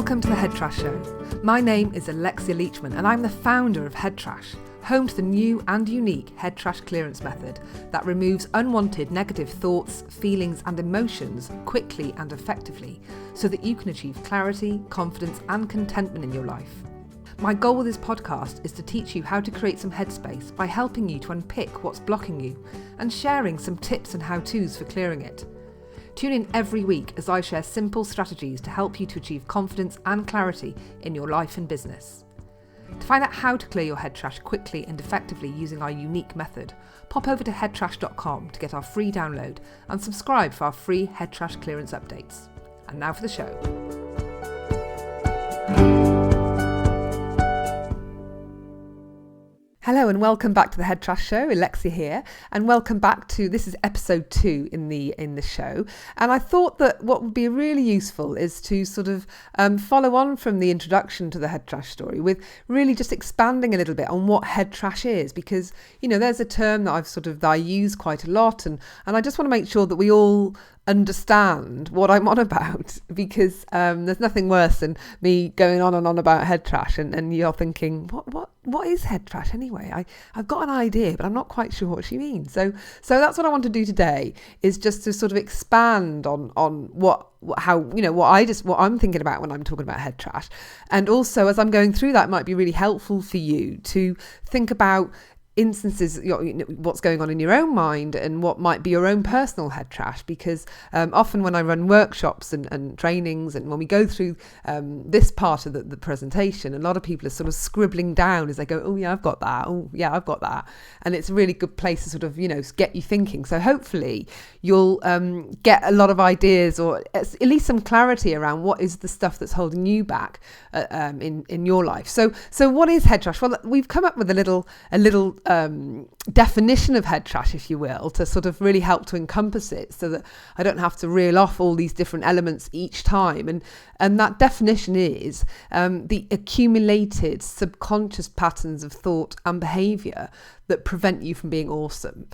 Welcome to the Head Trash Show. My name is Alexia Leachman and I'm the founder of Head Trash, home to the new and unique head trash clearance method that removes unwanted negative thoughts, feelings and emotions quickly and effectively so that you can achieve clarity, confidence and contentment in your life. My goal with this podcast is to teach you how to create some headspace by helping you to unpick what's blocking you and sharing some tips and how-tos for clearing it. Tune in every week as I share simple strategies to help you to achieve confidence and clarity in your life and business. To find out how to clear your head trash quickly and effectively using our unique method, pop over to headtrash.com to get our free download and subscribe for our free head trash clearance updates. And now for the show. Hello and welcome back to the Head Trash Show. Alexia here, and welcome back to, this is episode 2 in the show. And I thought that what would be really useful is to sort of follow on from the introduction to the head trash story with really just expanding a little bit on what head trash is, because there's a term that I use quite a lot, and I just want to make sure that we all understand what I'm on about, because there's nothing worse than me going on and on about head trash and you're thinking, what is head trash anyway? I've got an idea, but I'm not quite sure what she means. So that's what I want to do today, is just to sort of expand on what I'm thinking about when I'm talking about head trash. And also, as I'm going through that, it might be really helpful for you to think about instances, what's going on in your own mind and what might be your own personal head trash, because often when I run workshops and trainings, and when we go through this part of the presentation, a lot of people are sort of scribbling down as they go, oh yeah, I've got that, oh yeah, I've got that, and it's a really good place to sort of get you thinking. So hopefully you'll get a lot of ideas, or at least some clarity around what is the stuff that's holding you back in your life. So what is head trash? Well, we've come up with a little definition of head trash, if you will, to sort of really help to encompass it, so that I don't have to reel off all these different elements each time. And that definition is the accumulated subconscious patterns of thought and behaviour that prevent you from being awesome.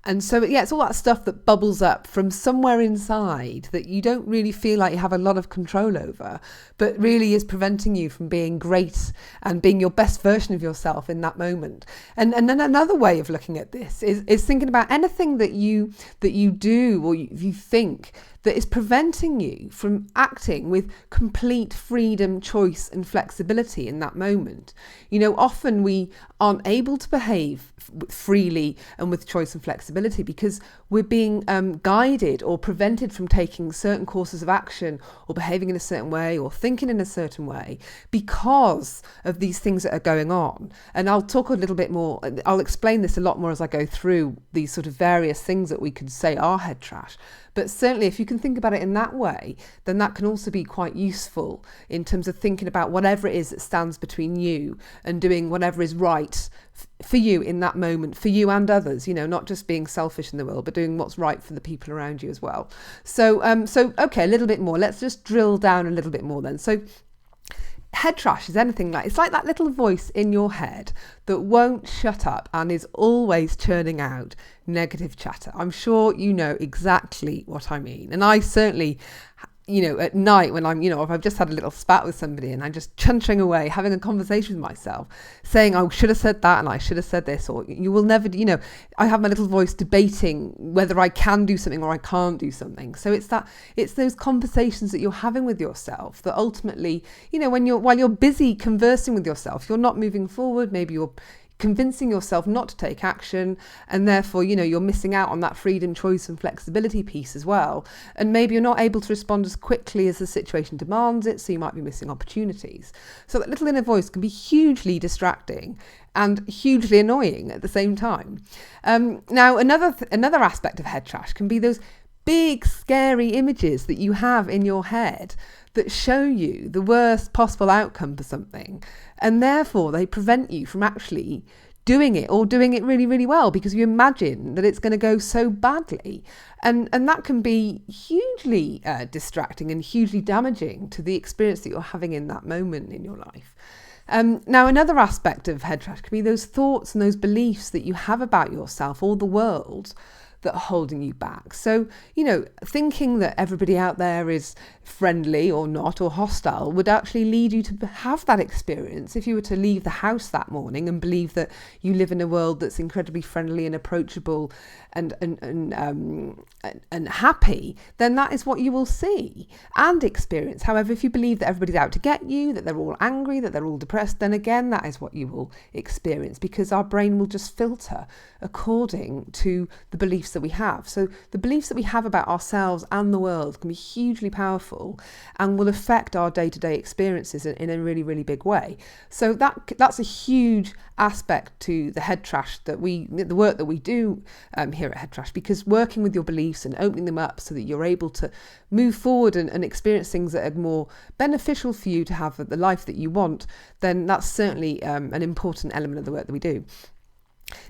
And so, yeah, it's all that stuff that bubbles up from somewhere inside that you don't really feel like you have a lot of control over, but really is preventing you from being great and being your best version of yourself in that moment. And then another way of looking at this is thinking about anything that you do or you think that is preventing you from acting with complete freedom, choice and flexibility in that moment. Often we aren't able to behave freely and with choice and flexibility because we're being guided or prevented from taking certain courses of action or behaving in a certain way or thinking in a certain way because of these things that are going on. And I'll talk a little bit more, I'll explain this a lot more as I go through these sort of various things that we could say are head trash. But certainly if you can think about it in that way, then that can also be quite useful in terms of thinking about whatever it is that stands between you and doing whatever is right for you in that moment, for you and others, not just being selfish in the world, but doing what's right for the people around you as well. So okay, a little bit more. Let's just drill down a little bit more then. So head trash is anything like, it's like that little voice in your head that won't shut up and is always churning out negative chatter. I'm sure you know exactly what I mean. And I certainly, at night when I'm, if I've just had a little spat with somebody and I'm just chuntering away, having a conversation with myself, saying, I should have said that and I should have said this, or you will never, I have my little voice debating whether I can do something or I can't do something. So it's those conversations that you're having with yourself that ultimately, while you're busy conversing with yourself, you're not moving forward. Maybe you're convincing yourself not to take action, and therefore you're missing out on that freedom, choice and flexibility piece as well. And maybe you're not able to respond as quickly as the situation demands it, so you might be missing opportunities. So that little inner voice can be hugely distracting and hugely annoying at the same time. Now another aspect of head trash can be those big scary images that you have in your head that show you the worst possible outcome for something, and therefore they prevent you from actually doing it or doing it really, really well because you imagine that it's going to go so badly. And that can be hugely distracting and hugely damaging to the experience that you're having in that moment in your life. Now, another aspect of head trash can be those thoughts and those beliefs that you have about yourself or the world that are holding you back. So, thinking that everybody out there is friendly or not, or hostile, would actually lead you to have that experience if you were to leave the house that morning and believe that you live in a world that's incredibly friendly and approachable and happy. Then that is what you will see and experience. However, if you believe that everybody's out to get you, that they're all angry, that they're all depressed, then again, that is what you will experience, because our brain will just filter according to the beliefs that we have. So the beliefs that we have about ourselves and the world can be hugely powerful and will affect our day-to-day experiences in a really, really big way. So that's a huge aspect to the head trash the work that we do here at Head Trash, because working with your beliefs and opening them up so that you're able to move forward and experience things that are more beneficial for you to have the life that you want, then that's certainly an important element of the work that we do.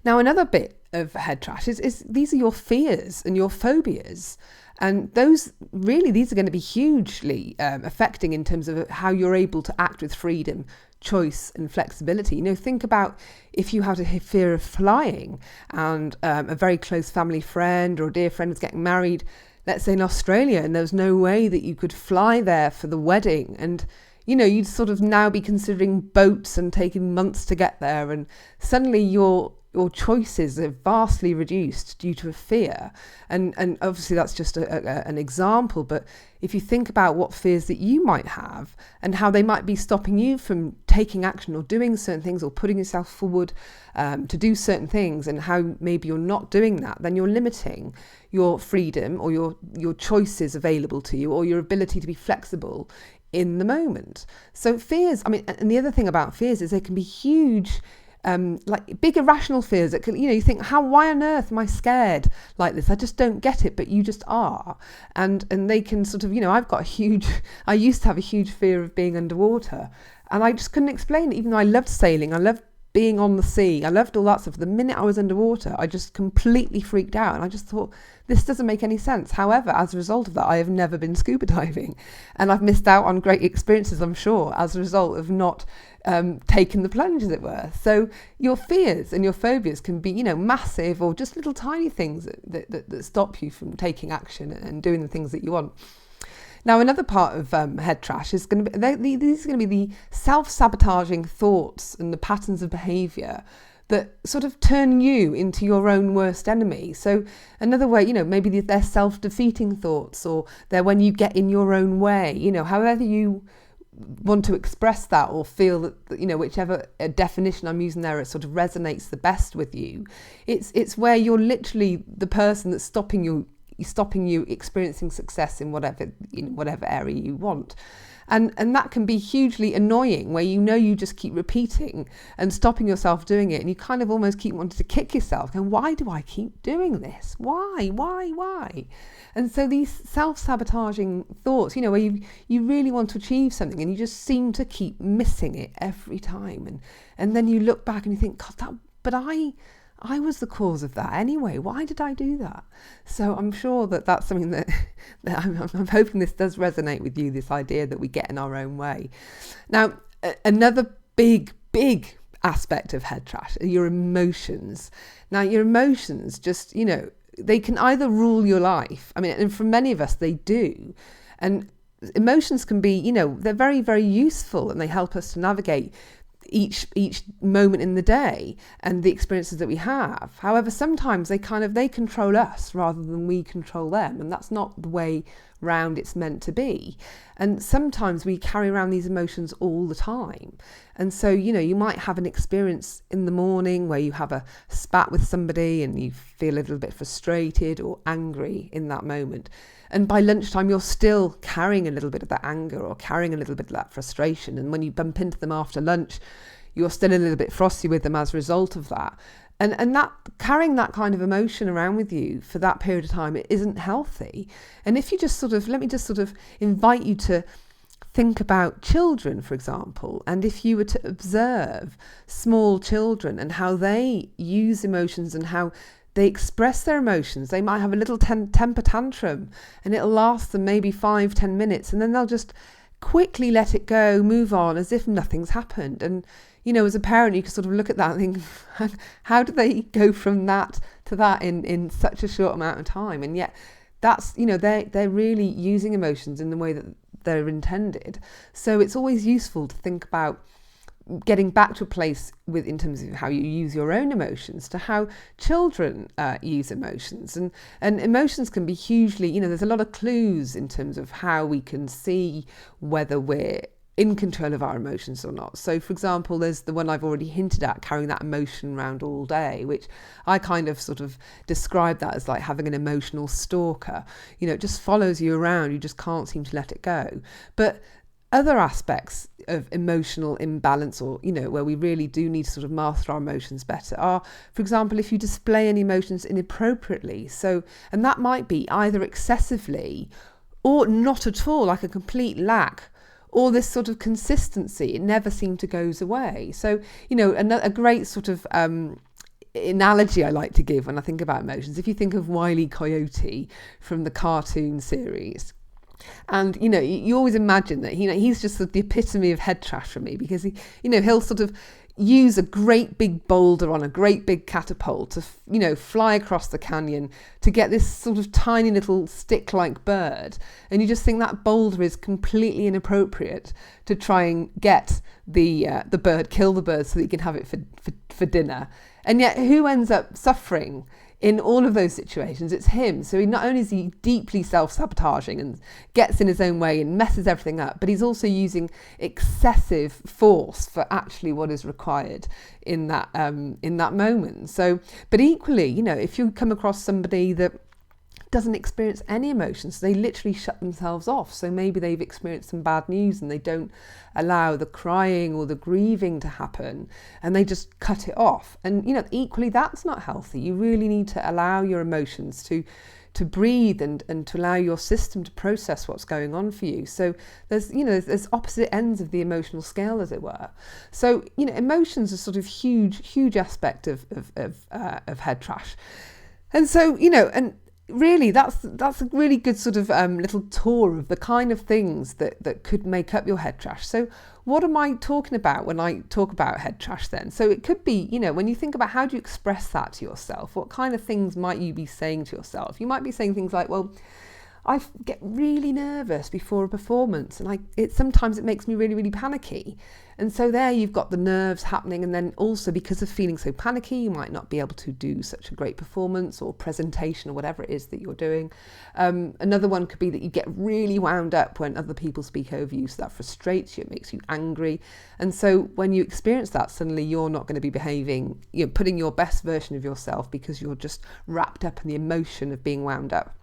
Now, another bit of head trash is these are your fears and your phobias. And these are going to be hugely affecting in terms of how you're able to act with freedom, choice and flexibility. Think about if you had a fear of flying and a very close family friend or a dear friend was getting married, let's say in Australia, and there was no way that you could fly there for the wedding. And you'd sort of now be considering boats and taking months to get there. And suddenly your choices are vastly reduced due to a fear. And obviously that's just an example. But if you think about what fears that you might have and how they might be stopping you from taking action or doing certain things or putting yourself forward to do certain things, and how maybe you're not doing that, then you're limiting your freedom or your choices available to you, or your ability to be flexible in the moment. So fears, and the other thing about fears is they can be huge, like big irrational fears that can, you think, why on earth am I scared like this? I just don't get it, but you just are. And they can sort of, I used to have a huge fear of being underwater, and I just couldn't explain it, even though I loved sailing, I loved being on the sea, I loved all that stuff. The minute I was underwater, I just completely freaked out, and I just thought, this doesn't make any sense. However, as a result of that, I have never been scuba diving, and I've missed out on great experiences, I'm sure, as a result of not taking the plunge, as it were. So your fears and your phobias can be, massive, or just little tiny things that stop you from taking action and doing the things that you want. Now, another part of head trash is going to be these are going to be the self-sabotaging thoughts and the patterns of behaviour that sort of turn you into your own worst enemy. So another way, maybe they're self-defeating thoughts, or they're when you get in your own way, however you want to express that or feel that, whichever definition I'm using there, it sort of resonates the best with you. It's where you're literally the person that's stopping you experiencing success in whatever area you want. And that can be hugely annoying, where you just keep repeating and stopping yourself doing it, and you kind of almost keep wanting to kick yourself, going, why do I keep doing this? Why? And so these self-sabotaging thoughts, where you really want to achieve something and you just seem to keep missing it every time. And then you look back and you think, God, but I was the cause of that anyway. Why did I do that? So I'm sure that's something that I'm hoping this does resonate with you, this idea that we get in our own way. Now, another big aspect of head trash are your emotions. Now, your emotions just, they can either rule your life. And for many of us, they do. And emotions can be, they're very, very useful, and they help us to navigate each moment in the day and the experiences that we have. However, sometimes they control us rather than we control them, and that's not the way round it's meant to be. And sometimes we carry around these emotions all the time. And so, you might have an experience in the morning where you have a spat with somebody and you feel a little bit frustrated or angry in that moment. And by lunchtime, you're still carrying a little bit of that anger or carrying a little bit of that frustration. And when you bump into them after lunch, you're still a little bit frosty with them as a result of that. And that carrying that kind of emotion around with you for that period of time, it isn't healthy. And if you let me just invite you to think about children, for example. And if you were to observe small children and how they use emotions and how they express their emotions, they might have a little temper tantrum, and it'll last them maybe 5-10 minutes, and then they'll just quickly let it go, move on as if nothing's happened. And as a parent, you can sort of look at that and think, how do they go from that to that in such a short amount of time. And yet that's, they're really using emotions in the way that they're intended. So it's always useful to think about getting back to a place in terms of how you use your own emotions to how children use emotions. And emotions can be hugely, there's a lot of clues in terms of how we can see whether we're in control of our emotions or not. So for example, there's the one I've already hinted at, carrying that emotion around all day, which I kind of sort of describe that as like having an emotional stalker. It just follows you around, you just can't seem to let it go. But other aspects of emotional imbalance, or where we really do need to sort of master our emotions better, are, for example, if you display any emotions inappropriately. And that might be either excessively or not at all, like a complete lack, or this sort of consistency. It never seems to goes away. So, a great sort of analogy I like to give when I think about emotions, if you think of Wile E. Coyote from the cartoon series, and you always imagine that he's just the epitome of head trash for me, because he'll sort of use a great big boulder on a great big catapult to fly across the canyon to get this sort of tiny little stick-like bird, and you just think that boulder is completely inappropriate to try and get the bird, kill the bird so that you can have it for dinner. And yet who ends up suffering in all of those situations? It's him. So not only is he deeply self-sabotaging and gets in his own way and messes everything up, but he's also using excessive force for actually what is required in that moment. So, but equally, if you come across somebody that doesn't experience any emotions, they literally shut themselves off. So maybe they've experienced some bad news and they don't allow the crying or the grieving to happen, and they just cut it off. And equally, that's not healthy. You really need to allow your emotions to breathe and to allow your system to process what's going on for you. So there's opposite ends of the emotional scale, as it were. So emotions are sort of huge aspect of head trash. And so and really, that's a really good sort of little tour of the kind of things that could make up your head trash. So what am I talking about when I talk about head trash then? So it could be, when you think about how do you express that to yourself, what kind of things might you be saying to yourself? You might be saying things like, well, I get really nervous before a performance, and sometimes it makes me really, really panicky. And so there you've got the nerves happening, and then also because of feeling so panicky, you might not be able to do such a great performance or presentation or whatever it is that you're doing. Another one could be that you get really wound up when other people speak over you, so that frustrates you, it makes you angry. And so when you experience that, suddenly you're not going to be behaving, putting your best version of yourself, because you're just wrapped up in the emotion of being wound up.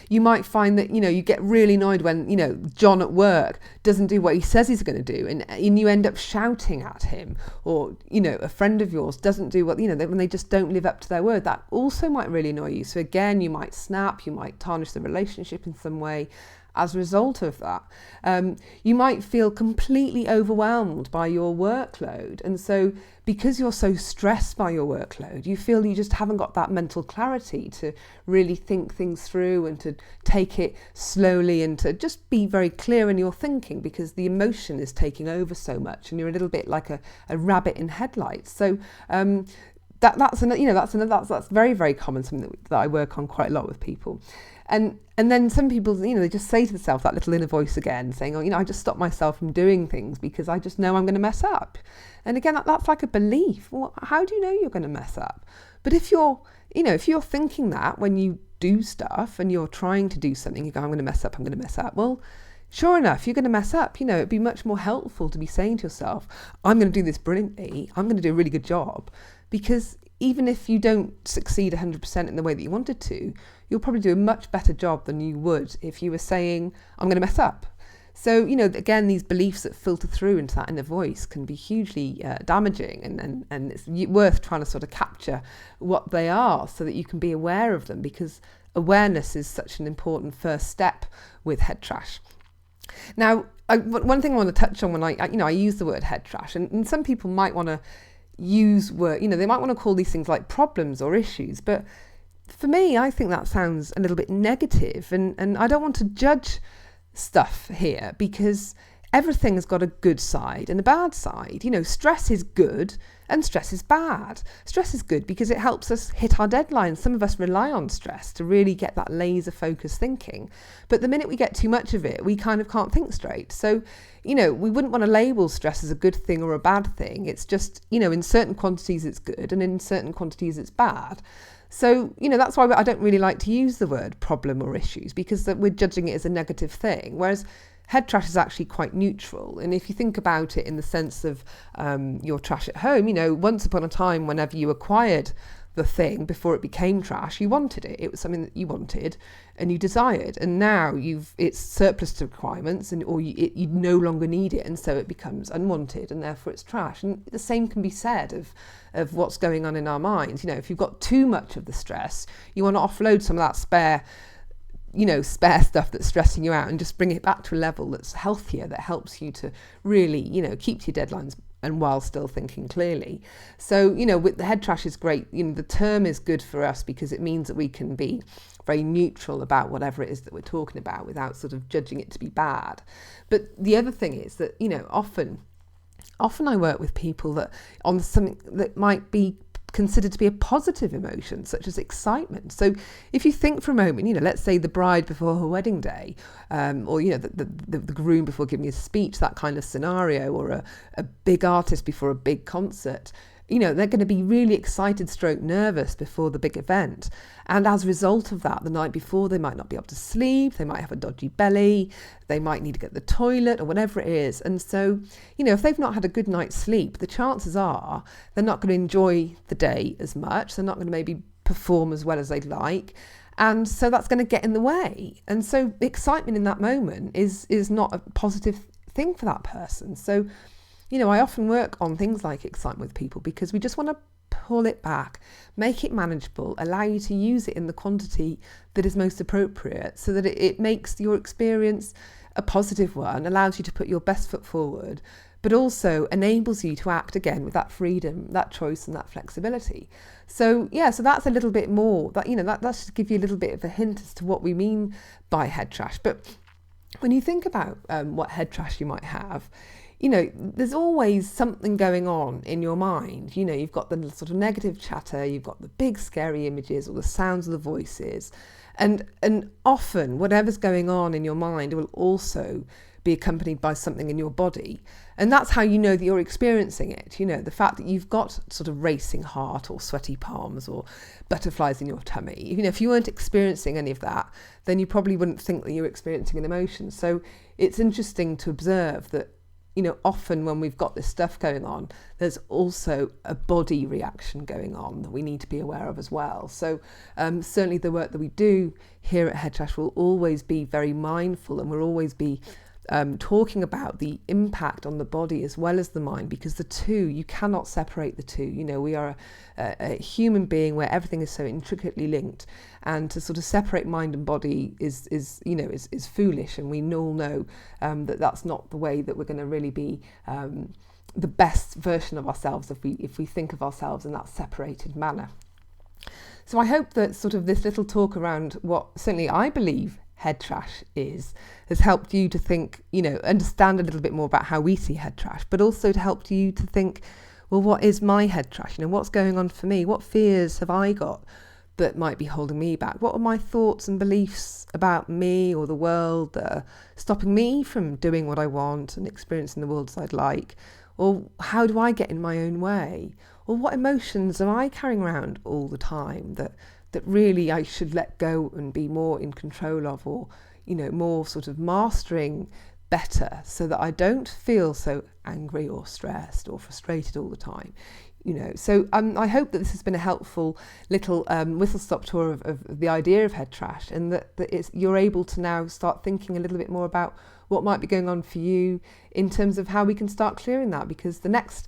You might find that, you get really annoyed when, John at work doesn't do what he says he's going to do, and you end up shouting at him, or, a friend of yours doesn't do what, when they just don't live up to their word. That also might really annoy you. So again, you might snap, you might tarnish the relationship in some way as a result of that. You might feel completely overwhelmed by your workload. And so because you're so stressed by your workload, you feel you just haven't got that mental clarity to really think things through and to take it slowly and to just be very clear in your thinking, because the emotion is taking over so much and you're a little bit like a rabbit in headlights. So that's very, very common, something that I work on quite a lot with people. And then some people, they just say to themselves that little inner voice again, saying, I just stop myself from doing things because I just know I'm going to mess up. And again, that's like a belief. Well, how do you know you're going to mess up? But if you're thinking that when you do stuff and you're trying to do something, you go, I'm going to mess up. Well, sure enough, you're going to mess up. It'd be much more helpful to be saying to yourself, I'm going to do this brilliantly. I'm going to do a really good job. Because even if you don't succeed 100% in the way that you wanted to, you'll probably do a much better job than you would if you were saying, I'm going to mess up. So, again, these beliefs that filter through into that inner voice can be hugely damaging, and it's worth trying to sort of capture what they are so that you can be aware of them, because awareness is such an important first step with head trash. Now, one thing I want to touch on when I use the word head trash, and some people might want to use word, they might want to call these things like problems or issues, but for me, I think that sounds a little bit negative, and I don't want to judge stuff here, because everything has got a good side and a bad side. Stress is good And stress is bad. Stress is good because it helps us hit our deadlines. Some of us rely on stress to really get that laser focused thinking. But the minute we get too much of it, we kind of can't think straight. So, we wouldn't want to label stress as a good thing or a bad thing. It's just, in certain quantities it's good and in certain quantities it's bad. So, that's why I don't really like to use the word problem or issues, because we're judging it as a negative thing. Whereas head trash is actually quite neutral. And if you think about it in the sense of your trash at home, once upon a time, whenever you acquired the thing before it became trash, you wanted it. It was something that you wanted and you desired. And now it's surplus to requirements, or you no longer need it, and so it becomes unwanted and therefore it's trash. And the same can be said of what's going on in our minds. If you've got too much of the stress, you want to offload some of that spare stuff that's stressing you out and just bring it back to a level that's healthier, that helps you to really, keep to your deadlines and while still thinking clearly. So, with the head trash is great. The term is good for us because it means that we can be very neutral about whatever it is that we're talking about without sort of judging it to be bad. But the other thing is that, often I work with people that on something that might be considered to be a positive emotion, such as excitement. So if you think for a moment, let's say the bride before her wedding day, or the groom before giving a speech, that kind of scenario, or a big artist before a big concert, they're going to be really excited / nervous before the big event. And as a result of that, the night before, they might not be able to sleep, they might have a dodgy belly, they might need to get to the toilet or whatever it is. And so, if they've not had a good night's sleep, the chances are they're not going to enjoy the day as much. They're not going to maybe perform as well as they'd like. And so that's going to get in the way. And so excitement in that moment is not a positive thing for that person. So, I often work on things like excitement with people because we just want to pull it back, make it manageable, allow you to use it in the quantity that is most appropriate, so that it makes your experience a positive one, allows you to put your best foot forward, but also enables you to act again with that freedom, that choice and that flexibility. So so that's a little bit more, that's to give you a little bit of a hint as to what we mean by head trash. But when you think about what head trash you might have, there's always something going on in your mind. You've got the sort of negative chatter, you've got the big scary images or the sounds of the voices. And often whatever's going on in your mind will also be accompanied by something in your body. And that's how you know that you're experiencing it. The fact that you've got sort of racing heart or sweaty palms or butterflies in your tummy. If you weren't experiencing any of that, then you probably wouldn't think that you're experiencing an emotion. So it's interesting to observe that often when we've got this stuff going on, there's also a body reaction going on that we need to be aware of as well. So certainly the work that we do here at Head Trash will always be very mindful, and we'll always be talking about the impact on the body as well as the mind, because the two, you cannot separate the two. We are a human being where everything is so intricately linked, and to sort of separate mind and body is foolish, and we all know that that's not the way that we're going to really be the best version of ourselves if we think of ourselves in that separated manner. So I hope that sort of this little talk around what certainly I believe head trash has helped you to think, understand a little bit more about how we see head trash, but also to help you to think, well, what is my head trash? What's going on for me? What fears have I got that might be holding me back? What are my thoughts and beliefs about me or the world that are stopping me from doing what I want and experiencing the world as I'd like? Or how do I get in my own way? Or what emotions am I carrying around all the time that really I should let go and be more in control of, or, more sort of mastering better, so that I don't feel so angry or stressed or frustrated all the time. So I hope that this has been a helpful little whistle-stop tour of the idea of head trash, and that you're able to now start thinking a little bit more about what might be going on for you in terms of how we can start clearing that, because the next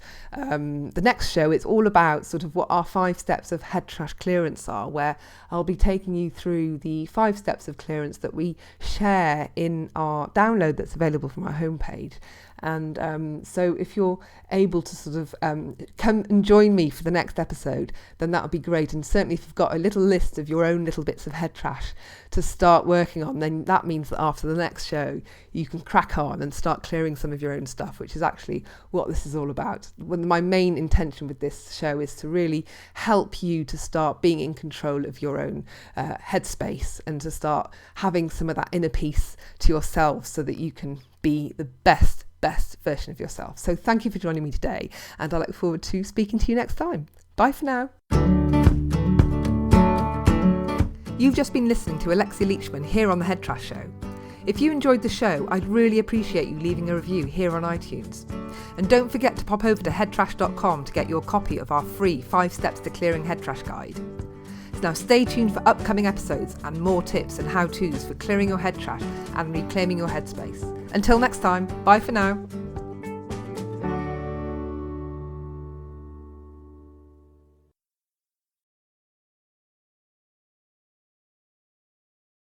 show, it's all about sort of what our 5 steps of head trash clearance are, where I'll be taking you through the 5 steps of clearance that we share in our download that's available from our homepage. And so if you're able to sort of come and join me for the next episode, then that would be great. And certainly if you've got a little list of your own little bits of head trash to start working on, then that means that after the next show you can crack on and start clearing some of your own stuff, which is actually what this is all about. My main intention with this show is to really help you to start being in control of your own headspace and to start having some of that inner peace to yourself so that you can be the best version of yourself. So thank you for joining me today, and I look forward to speaking to you next time. Bye for now. You've just been listening to Alexia Leachman here on The Head Trash Show. If you enjoyed the show, I'd really appreciate you leaving a review here on iTunes. And don't forget to pop over to headtrash.com to get your copy of our free 5 Steps to Clearing Head Trash guide. Now stay tuned for upcoming episodes and more tips and how-tos for clearing your head trash and reclaiming your headspace. Until next time, bye for now.